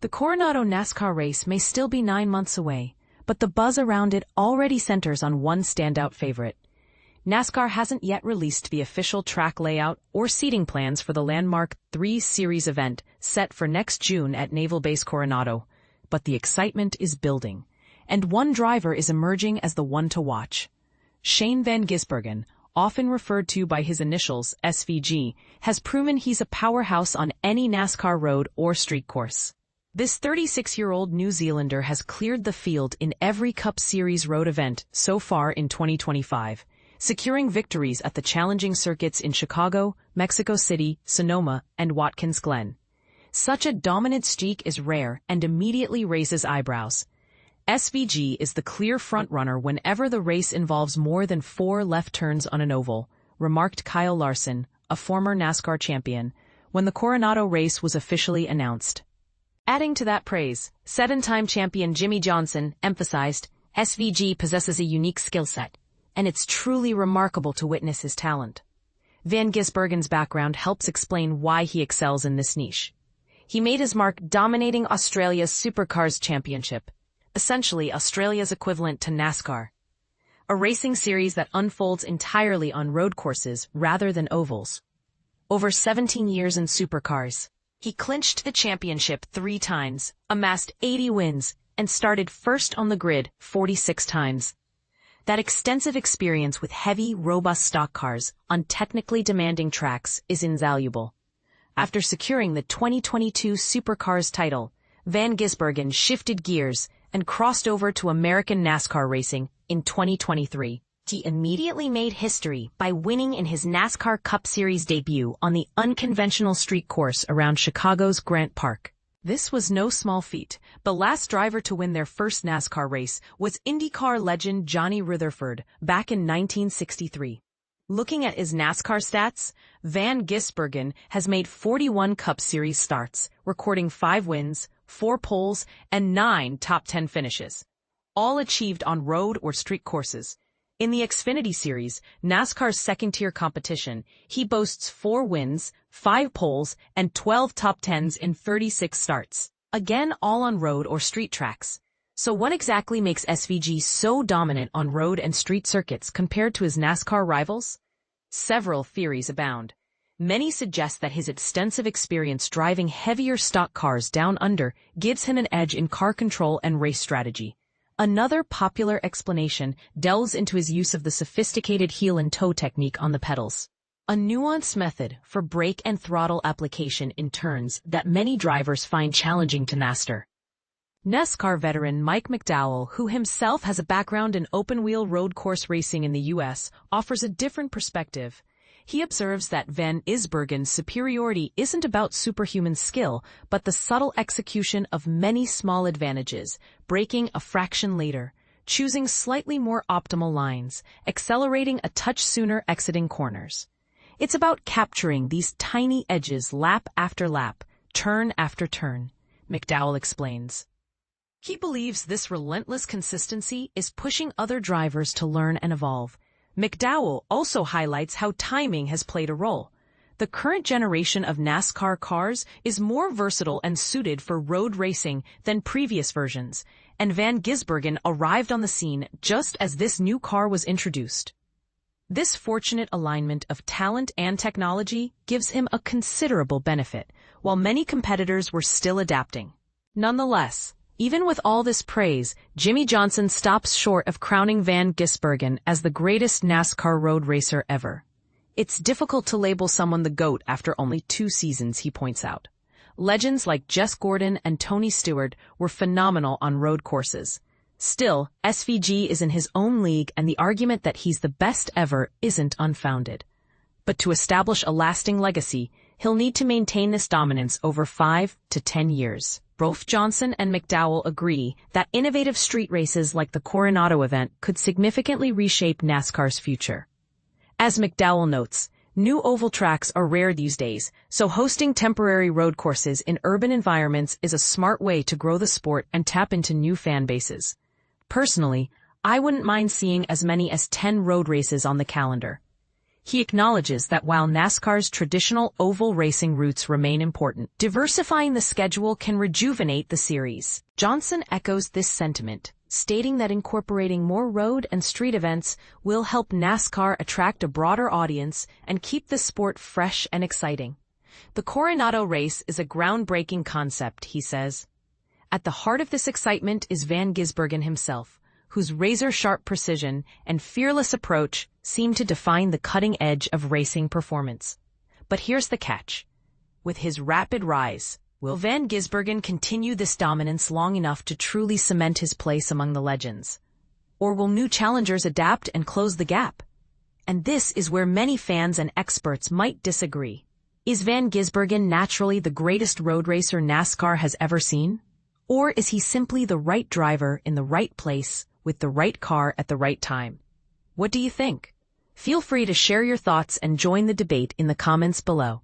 The Coronado NASCAR race may still be 9 months away, but the buzz around it already centers on one standout favorite. NASCAR hasn't yet released the official track layout or seating plans for the landmark 3 Series event set for next June at Naval Base Coronado, but the excitement is building, and one driver is emerging as the one to watch. Shane van Gisbergen, often referred to by his initials SVG, has proven he's a powerhouse on any NASCAR road or street course. This 36-year-old New Zealander has cleared the field in every Cup Series road event so far in 2025, securing victories at the challenging circuits in Chicago, Mexico City, Sonoma, and Watkins Glen. Such a dominant streak is rare and immediately raises eyebrows. SVG is the clear frontrunner whenever the race involves more than 4 left turns on an oval, remarked Kyle Larson, a former NASCAR champion, when the Coronado race was officially announced. Adding to that praise, 7-time champion Jimmie Johnson emphasized, SVG possesses a unique skill set, and it's truly remarkable to witness his talent. Van Gisbergen's background helps explain why he excels in this niche. He made his mark dominating Australia's Supercars Championship, essentially Australia's equivalent to NASCAR, a racing series that unfolds entirely on road courses rather than ovals. Over 17 years in supercars, he clinched the championship 3 times, amassed 80 wins, and started first on the grid 46 times. That extensive experience with heavy, robust stock cars on technically demanding tracks is invaluable. After securing the 2022 Supercars title, Van Gisbergen shifted gears and crossed over to American NASCAR racing in 2023. He immediately made history by winning in his NASCAR Cup Series debut on the unconventional street course around Chicago's Grant Park. This was no small feat. The last driver to win their first NASCAR race was IndyCar legend Johnny Rutherford back in 1963. Looking at his NASCAR stats, Van Gisbergen has made 41 Cup Series starts, recording 5 wins, 4 poles, and 9 top 10 finishes, all achieved on road or street courses. In the Xfinity Series, NASCAR's second-tier competition, he boasts 4 wins, 5 poles, and 12 top 10s in 36 starts, again all on road or street tracks. So what exactly makes SVG so dominant on road and street circuits compared to his NASCAR rivals? Several theories abound. Many suggest that his extensive experience driving heavier stock cars down under gives him an edge in car control and race strategy. Another popular explanation delves into his use of the sophisticated heel and toe technique on the pedals, a nuanced method for brake and throttle application in turns that many drivers find challenging to master. NASCAR veteran Mike McDowell, who himself has a background in open-wheel road course racing in the U.S., offers a different perspective. He observes that Van Gisbergen's superiority isn't about superhuman skill, but the subtle execution of many small advantages, braking a fraction later, choosing slightly more optimal lines, accelerating a touch sooner exiting corners. It's about capturing these tiny edges lap after lap, turn after turn, McDowell explains. He believes this relentless consistency is pushing other drivers to learn and evolve. McDowell also highlights how timing has played a role. The current generation of NASCAR cars is more versatile and suited for road racing than previous versions, and Van Gisbergen arrived on the scene just as this new car was introduced. This fortunate alignment of talent and technology gives him a considerable benefit, while many competitors were still adapting. Nonetheless, even with all this praise, Jimmie Johnson stops short of crowning Van Gisbergen as the greatest NASCAR road racer ever. It's difficult to label someone the GOAT after only 2 seasons, he points out. Legends like Jess Gordon and Tony Stewart were phenomenal on road courses. Still, SVG is in his own league, and the argument that he's the best ever isn't unfounded. But to establish a lasting legacy, he'll need to maintain this dominance over 5 to 10 years. Both Johnson and McDowell agree that innovative street races like the Coronado event could significantly reshape NASCAR's future. As McDowell notes, new oval tracks are rare these days, so hosting temporary road courses in urban environments is a smart way to grow the sport and tap into new fan bases. Personally, I wouldn't mind seeing as many as 10 road races on the calendar. He acknowledges that while NASCAR's traditional oval racing routes remain important, diversifying the schedule can rejuvenate the series. Johnson echoes this sentiment, stating that incorporating more road and street events will help NASCAR attract a broader audience and keep the sport fresh and exciting. The Coronado race is a groundbreaking concept, he says. At the heart of this excitement is Van Gisbergen himself, whose razor-sharp precision and fearless approach seem to define the cutting edge of racing performance. But here's the catch. With his rapid rise, will Van Gisbergen continue this dominance long enough to truly cement his place among the legends? Or will new challengers adapt and close the gap? And this is where many fans and experts might disagree. Is Van Gisbergen naturally the greatest road racer NASCAR has ever seen? Or is he simply the right driver in the right place with the right car at the right time? What do you think? Feel free to share your thoughts and join the debate in the comments below.